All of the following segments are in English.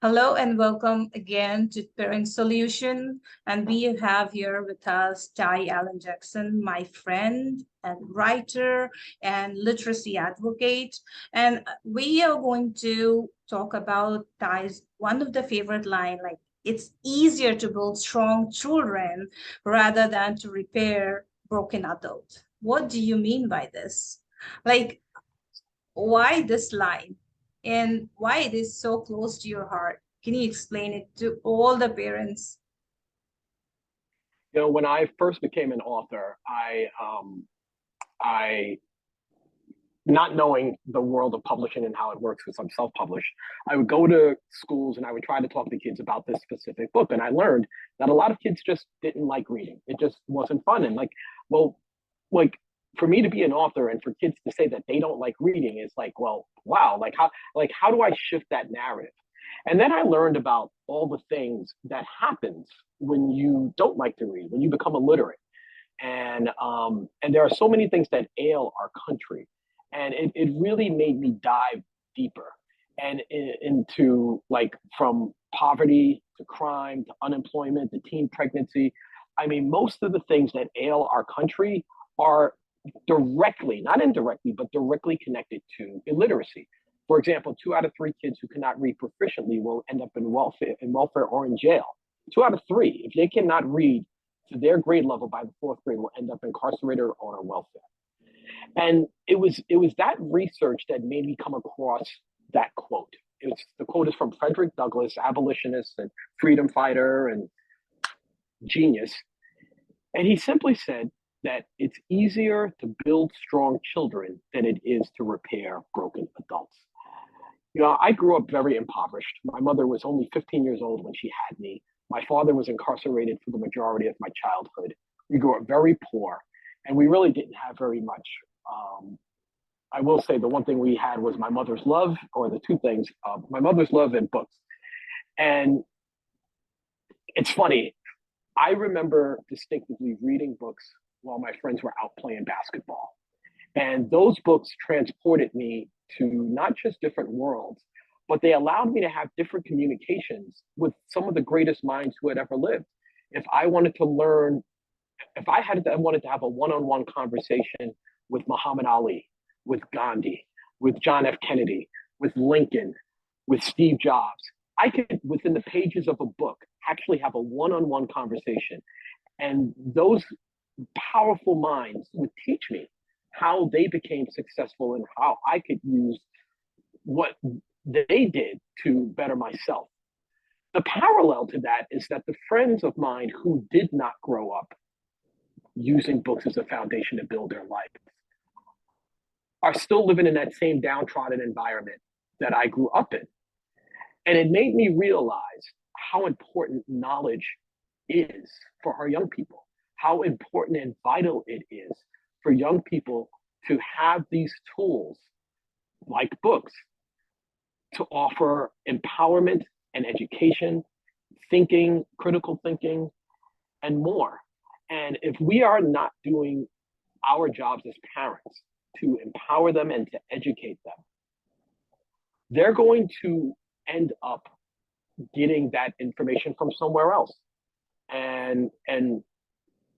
Hello and welcome again to Parent Solution. And we have here with us Ty Allen Jackson, my friend and writer and literacy advocate. And we are going to talk about Ty's one of the favorite line, like it's easier to build strong children rather than to repair broken adults. What do you mean by this? Like, why this line and why it is so close to your heart? Can you explain it to all the parents? When I first became an author, I not knowing the world of publishing and how it works because I'm self-published, I would go to schools and I would try to talk to kids about this specific book. And I learned that a lot of kids just didn't like reading. It just wasn't fun. And well, like for me to be an author and for kids to say that they don't like reading is like, well, wow, how do I shift that narrative? And then I learned about all the things that happens when you don't like to read, when you become illiterate. And there are so many things that ail our country, and it really made me dive deeper and into like from poverty to crime to unemployment to teen pregnancy. I mean, most of the things that ail our country are directly, not indirectly, but directly connected to illiteracy. For example, 2 out of 3 kids who cannot read proficiently will end up in welfare or in jail. 2 out of 3, if they cannot read to their grade level by the fourth grade, will end up incarcerated or on welfare. And it was that research that made me come across that quote. The quote is from Frederick Douglass, abolitionist and freedom fighter and genius. And he simply said that it's easier to build strong children than it is to repair broken adults. I grew up very impoverished. My mother was only 15 years old when she had me. My father was incarcerated for the majority of my childhood. We grew up very poor, and we really didn't have very much. I will say the one thing we had was my mother's love, or the two things, my mother's love and books. And it's funny, I remember distinctively reading books while my friends were out playing basketball. And those books transported me to not just different worlds, but they allowed me to have different communications with some of the greatest minds who had ever lived. If I wanted to learn, if I wanted to have a one-on-one conversation with Muhammad Ali, with Gandhi, with John F. Kennedy, with Lincoln, with Steve Jobs, I could, within the pages of a book, actually have a one-on-one conversation. And those powerful minds would teach me how they became successful and how I could use what they did to better myself. The parallel to that is that the friends of mine who did not grow up using books as a foundation to build their life are still living in that same downtrodden environment that I grew up in. And it made me realize how important knowledge is for our young people, how important and vital it is for young people to have these tools like books to offer empowerment and education, thinking, critical thinking, and more. And if we are not doing our jobs as parents to empower them and to educate them, they're going to end up getting that information from somewhere else. And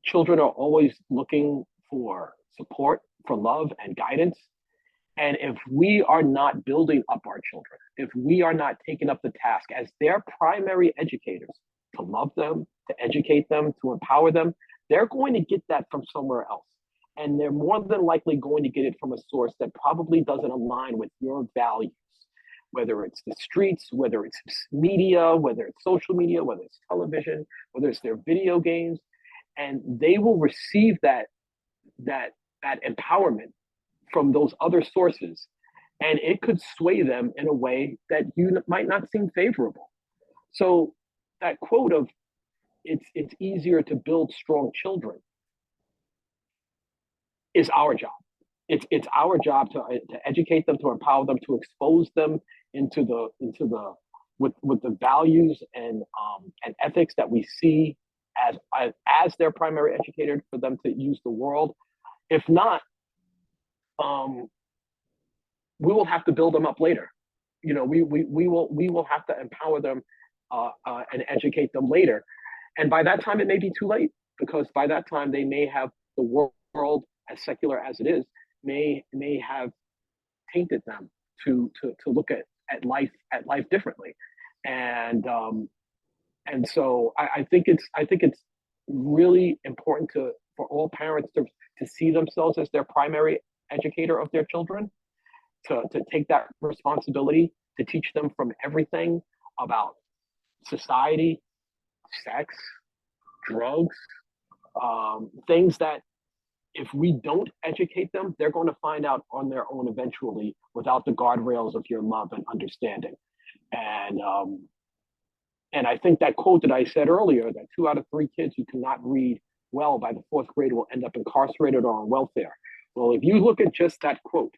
children are always looking for support, for love and guidance. And if we are not building up our children, if we are not taking up the task as their primary educators to love them, to educate them, to empower them, they're going to get that from somewhere else. And they're more than likely going to get it from a source that probably doesn't align with your values, whether it's the streets, whether it's media, whether it's social media, whether it's television, whether it's their video games. And they will receive that empowerment from those other sources, and it could sway them in a way that you might not seem favorable. So that quote of it's easier to build strong children is our job. It's our job to educate them, to empower them, to expose them into the with the values and ethics that we see as their primary educator for them to use the world. If not, we will have to build them up later. we will have to empower them and educate them later. And by that time, it may be too late, because by that time they may have the world, as secular as it is, may have tainted them to look at life differently. And so I think it's really important for all parents to see themselves as their primary educator of their children, to take that responsibility, to teach them from everything about society, sex, drugs, things that if we don't educate them, they're going to find out on their own eventually, without the guardrails of your love and understanding. And and I think that quote that I said earlier, that 2 out of 3 kids who cannot read well by the 4th grade will end up incarcerated or on welfare. Well, if you look at just that quote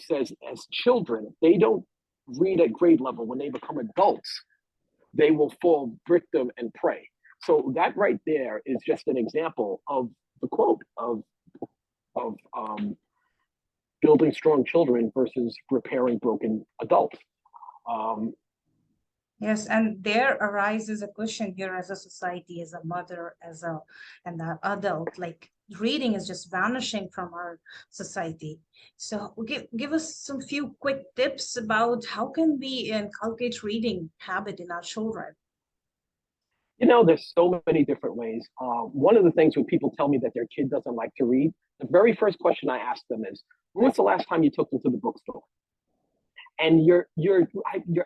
says, as children, if they don't read at grade level, when they become adults, they will fall victim and prey. So that right there is just an example of the quote of building strong children versus repairing broken adults. Yes, and there arises a question here as a society, as a mother, as an adult, like reading is just vanishing from our society. So give us some few quick tips about how can we inculcate reading habit in our children. There's so many different ways. One of the things when people tell me that their kid doesn't like to read, the very first question I ask them is, when was the last time you took them to the bookstore? And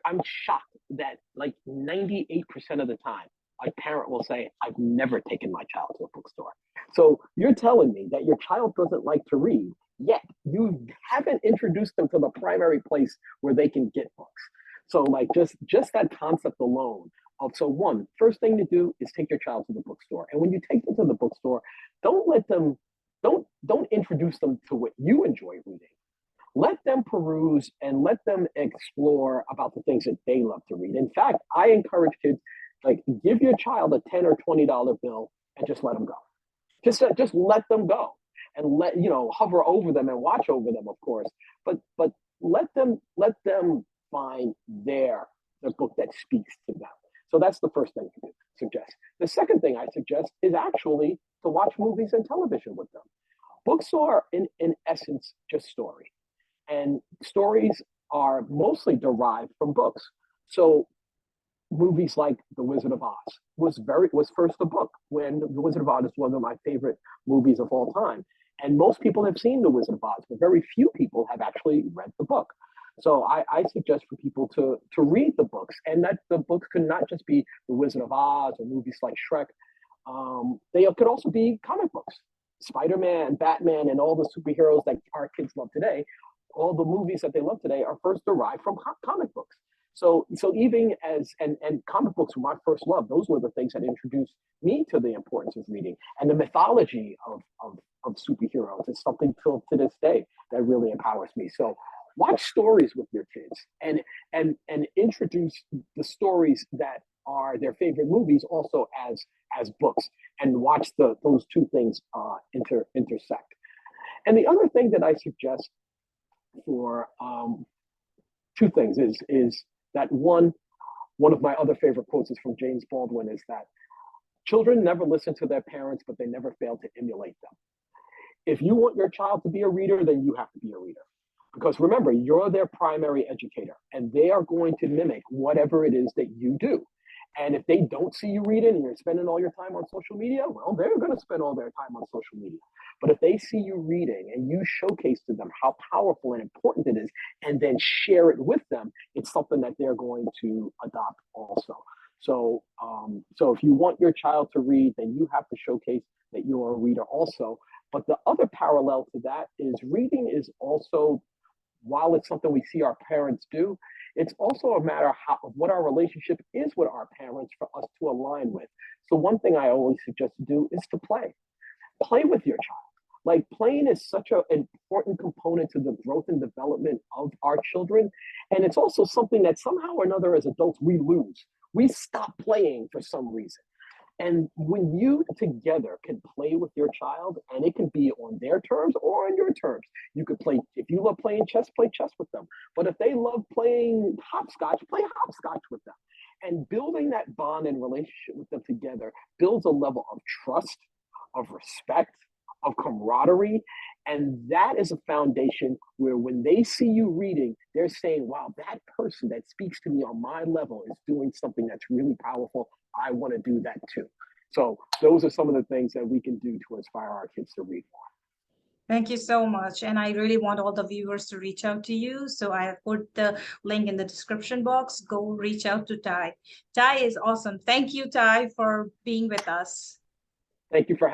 I'm shocked that like 98% of the time, a parent will say, I've never taken my child to a bookstore. So you're telling me that your child doesn't like to read, yet you haven't introduced them to the primary place where they can get books. So like just that concept alone of, so one, first thing to do is take your child to the bookstore. And when you take them to the bookstore, don't introduce them to what you enjoy reading. Let them peruse and let them explore about the things that they love to read. In fact, I encourage kids, like, give your child a $10 or $20 bill and just let them go. Just let them go, and hover over them and watch over them, of course. But let them find the book that speaks to them. So that's the first thing I suggest. The second thing I suggest is actually to watch movies and television with them. Books are in essence just story. And stories are mostly derived from books. So movies like The Wizard of Oz was first a book, when The Wizard of Oz is one of my favorite movies of all time. And most people have seen The Wizard of Oz, but very few people have actually read the book. So I suggest for people to read the books, and that the books could not just be The Wizard of Oz or movies like Shrek. They could also be comic books. Spider-Man, Batman, and all the superheroes that our kids love today, all the movies that they love today are first derived from comic books. So even and comic books were my first love. Those were the things that introduced me to the importance of reading, and the mythology of superheroes is something till to this day that really empowers me. So watch stories with your kids, and introduce the stories that are their favorite movies also as books, and watch those two things intersect. And the other thing that I suggest for two things is that one of my other favorite quotes is from James Baldwin, is that children never listen to their parents, but they never fail to emulate them. If you want your child to be a reader, then you have to be a reader. Because remember, you're their primary educator, and they are going to mimic whatever it is that you do. And if they don't see you reading and you're spending all your time on social media, well, they're going to spend all their time on social media. But if they see you reading and you showcase to them how powerful and important it is, and then share it with them, it's something that they're going to adopt also. So if you want your child to read, then you have to showcase that you're a reader also. But the other parallel to that is reading is also, while it's something we see our parents do, it's also a matter of what our relationship is with our parents for us to align with. So one thing I always suggest to do is to play. Play with your child. Like, playing is such an important component to the growth and development of our children. And it's also something that somehow or another as adults we lose. We stop playing for some reason. And when you together can play with your child, and it can be on their terms or on your terms, you could play. If you love playing chess, play chess with them. But if they love playing hopscotch, play hopscotch with them. And building that bond and relationship with them together builds a level of trust, of respect, of camaraderie. And that is a foundation where when they see you reading, they're saying, wow, that person that speaks to me on my level is doing something that's really powerful. I want to do that too. So those are some of the things that we can do to inspire our kids to read more. Thank you so much. And I really want all the viewers to reach out to you. So I have put the link in the description box. Go reach out to Ty. Ty is awesome. Thank you, Ty, for being with us. Thank you for having